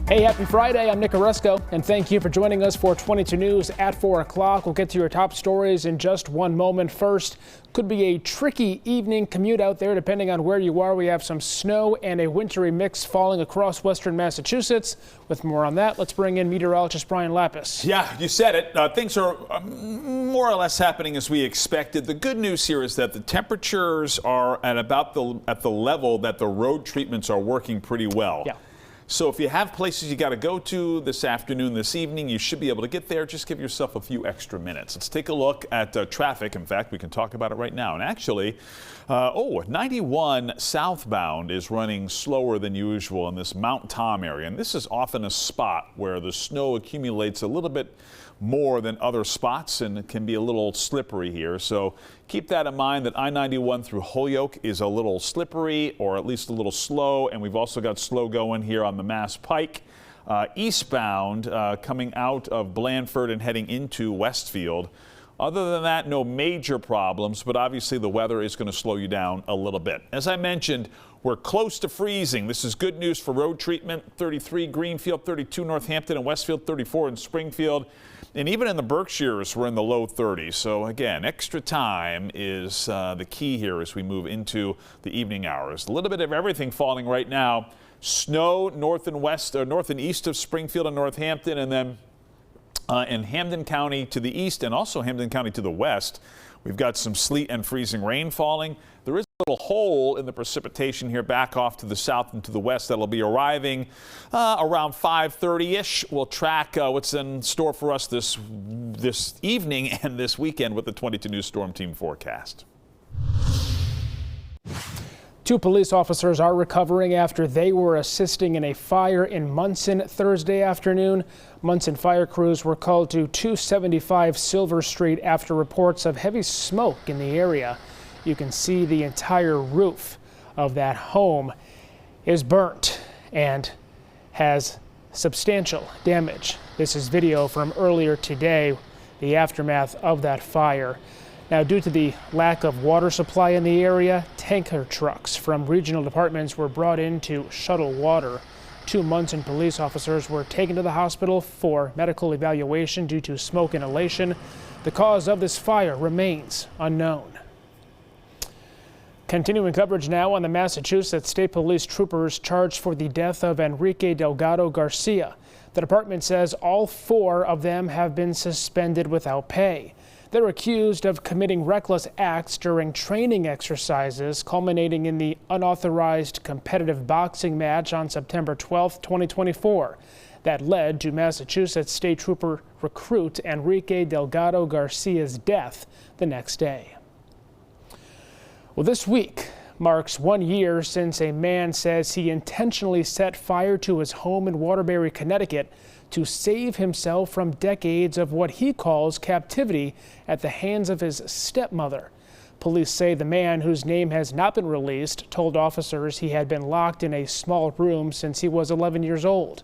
Hey, happy Friday. I'm Nick Oresco, and thank you for joining us for 22 News at 4 o'clock. We'll get to your top stories in just one moment. First, could be a tricky evening commute out there depending on where you are. We have some snow and a wintry mix falling across western Massachusetts. With more on that, let's bring in meteorologist Brian Lapis. Yeah, you said it. Things are more or less happening as we expected. The good news here is that the temperatures are at about the level that the road treatments are working pretty well. Yeah. So if you have places you got to go to this afternoon, this evening, you should be able to get there. Just give yourself a few extra minutes. Let's take a look at traffic. In fact, we can talk about it right now. And actually, 91 southbound is running slower than usual in this Mount Tom area. And this is often a spot where the snow accumulates a little bit more than other spots, and it can be a little slippery here. So keep that in mind, that I-91 through Holyoke is a little slippery, or at least a little slow, and we've also got slow going here on the Mass Pike. Eastbound coming out of Blandford and heading into Westfield. Other than that, no major problems, but obviously the weather is going to slow you down a little bit. As I mentioned, we're close to freezing. This is good news for road treatment. 33 Greenfield, 32 Northampton and Westfield, 34 in Springfield. And even in the Berkshires, we're in the low 30s. So again, extra time is the key here as we move into the evening hours. A little bit of everything falling right now. Snow north and west, or north and east of Springfield and Northampton, and then in Hampden County to the east and also Hampden County to the west. We've got some sleet and freezing rain falling. There is a little hole in the precipitation here back off to the south and to the west that'll be arriving around 5:30-ish. We'll track what's in store for us this evening and this weekend with the 22 News Storm Team forecast. 2 police officers are recovering after they were assisting in a fire in Monson Thursday afternoon. Monson fire crews were called to 275 Silver Street after reports of heavy smoke in the area. You can see the entire roof of that home is burnt and has substantial damage. This is video from earlier today, the aftermath of that fire. Now, due to the lack of water supply in the area, tanker trucks from regional departments were brought in to shuttle water. 2 Monson police officers were taken to the hospital for medical evaluation due to smoke inhalation. The cause of this fire remains unknown. Continuing coverage now on the Massachusetts State Police troopers charged for the death of Enrique Delgado Garcia. The department says all 4 of them have been suspended without pay. They're accused of committing reckless acts during training exercises, culminating in the unauthorized competitive boxing match on September 12, 2024. That led to Massachusetts State Trooper recruit Enrique Delgado Garcia's death the next day. Well, this week marks 1 year since a man says he intentionally set fire to his home in Waterbury, Connecticut, to save himself from decades of what he calls captivity at the hands of his stepmother. Police say the man, whose name has not been released, told officers he had been locked in a small room since he was 11 years old.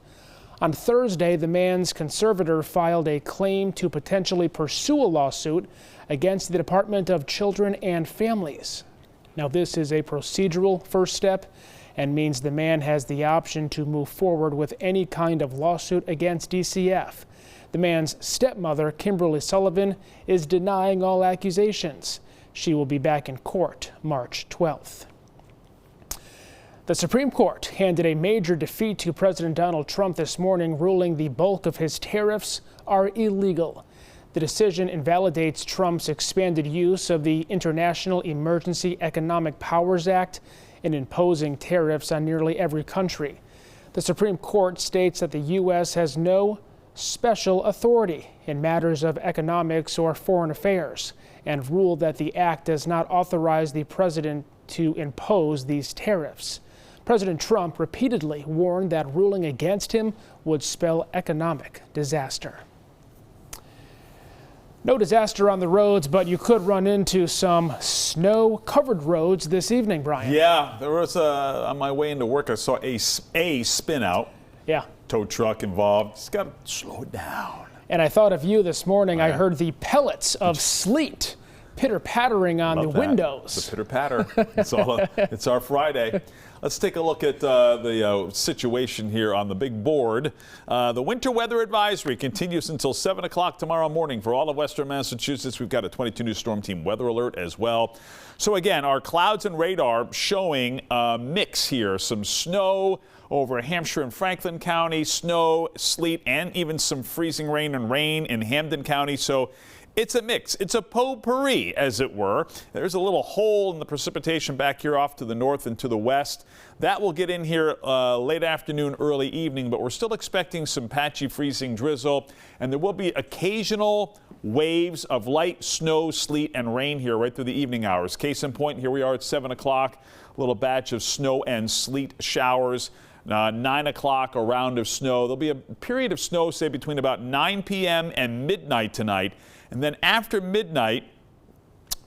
On Thursday, the man's conservator filed a claim to potentially pursue a lawsuit against the Department of Children and Families. Now, this is a procedural first step and means the man has the option to move forward with any kind of lawsuit against DCF. The man's stepmother, Kimberly Sullivan, is denying all accusations. She will be back in court March 12th. The Supreme Court handed a major defeat to President Donald Trump this morning, ruling the bulk of his tariffs are illegal. The decision invalidates Trump's expanded use of the International Emergency Economic Powers Act in imposing tariffs on nearly every country. The Supreme Court states that the U.S. has no special authority in matters of economics or foreign affairs, and ruled that the act does not authorize the president to impose these tariffs. President Trump repeatedly warned that ruling against him would spell economic disaster. No disaster on the roads, but you could run into some snow-covered roads this evening, Brian. Yeah, there was on my way into work, I saw a spin out. Yeah. Tow truck involved. Just got to slow it down. And I thought of you this morning. I heard the pellets of sleet pitter-pattering on the windows. The pitter-patter. It's our Friday. Let's take a look at the situation here on the big board. The winter weather advisory continues until 7 o'clock tomorrow morning for all of western Massachusetts. We've got a 22 News Storm Team weather alert as well. So again, our clouds and radar showing a mix here. Some snow over Hampshire and Franklin County, snow, sleet, and even some freezing rain and rain in Hampden County. So it's a mix. It's a potpourri, as it were. There's a little hole in the precipitation back here off to the north and to the west. That will get in here late afternoon, early evening, but we're still expecting some patchy freezing drizzle, and there will be occasional waves of light snow, sleet, and rain here right through the evening hours. Case in point, here we are at 7 o'clock, a little batch of snow and sleet showers. 9 o'clock, a round of snow. There'll be a period of snow, say, between about 9 p.m. and midnight tonight. And then after midnight,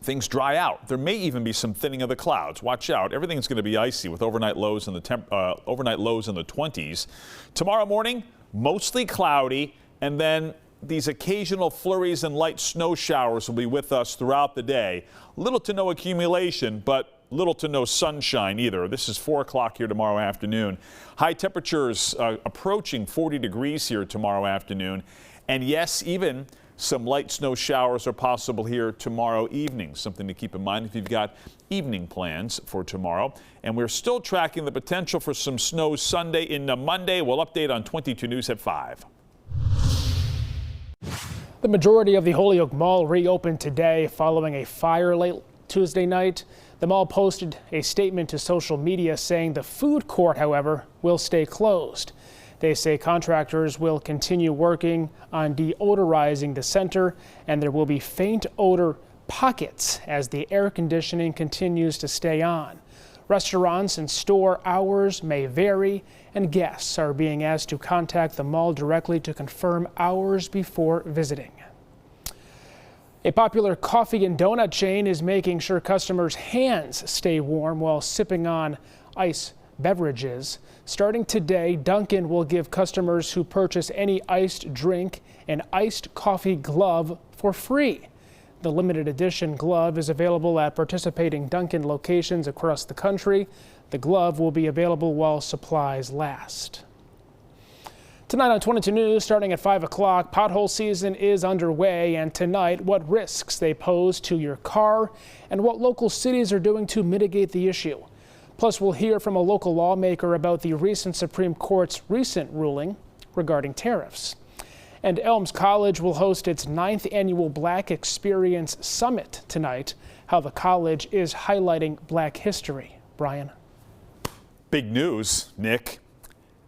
things dry out. There may even be some thinning of the clouds. Watch out. Everything's going to be icy with overnight lows in the 20s. Tomorrow morning, mostly cloudy, and then these occasional flurries and light snow showers will be with us throughout the day. Little to no accumulation, but little to no sunshine either. This is 4 o'clock here tomorrow afternoon. High temperatures approaching 40 degrees here tomorrow afternoon. And yes, even some light snow showers are possible here tomorrow evening. Something to keep in mind if you've got evening plans for tomorrow. And we're still tracking the potential for some snow Sunday into Monday. We'll update on 22 News at 5. The majority of the Holyoke Mall reopened today following a fire late Tuesday night. The mall posted a statement to social media saying the food court, however, will stay closed. They say contractors will continue working on deodorizing the center, and there will be faint odor pockets as the air conditioning continues to stay on. Restaurants and store hours may vary, and guests are being asked to contact the mall directly to confirm hours before visiting. A popular coffee and donut chain is making sure customers' hands stay warm while sipping on ice beverages. Starting today, Dunkin will give customers who purchase any iced drink an iced coffee glove for free. The limited edition glove is available at participating Dunkin locations across the country. The glove will be available while supplies last. Tonight on 22 News, starting at 5 o'clock, pothole season is underway, and tonight, what risks they pose to your car and what local cities are doing to mitigate the issue. Plus, we'll hear from a local lawmaker about the recent Supreme Court's recent ruling regarding tariffs. And Elms College will host its 9th annual Black Experience Summit tonight. How the college is highlighting Black history. Brian. Big news, Nick.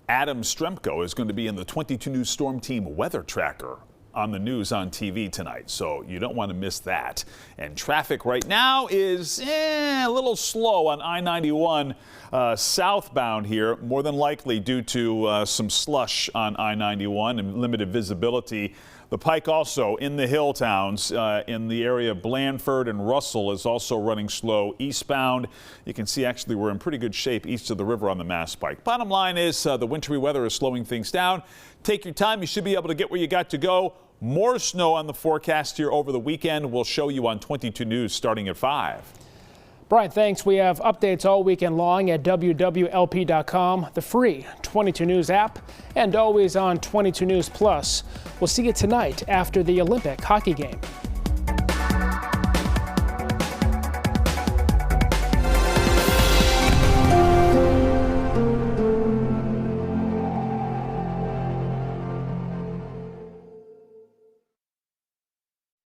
Adam Stremko is going to be in the 22 News Storm Team weather tracker on the news on TV tonight, so you don't want to miss that. And traffic right now is a little slow on I-91 southbound here, more than likely due to some slush on I-91 and limited visibility. The Pike also in the hill towns in the area of Blandford and Russell is also running slow eastbound. You can see actually we're in pretty good shape east of the river on the Mass Pike. Bottom line is the wintry weather is slowing things down. Take your time. You should be able to get where you got to go. More snow on the forecast here over the weekend. We'll show you on 22 News starting at 5. Brian, thanks. We have updates all weekend long at wwlp.com, the free 22 News app, and always on 22 News Plus. We'll see you tonight after the Olympic hockey game.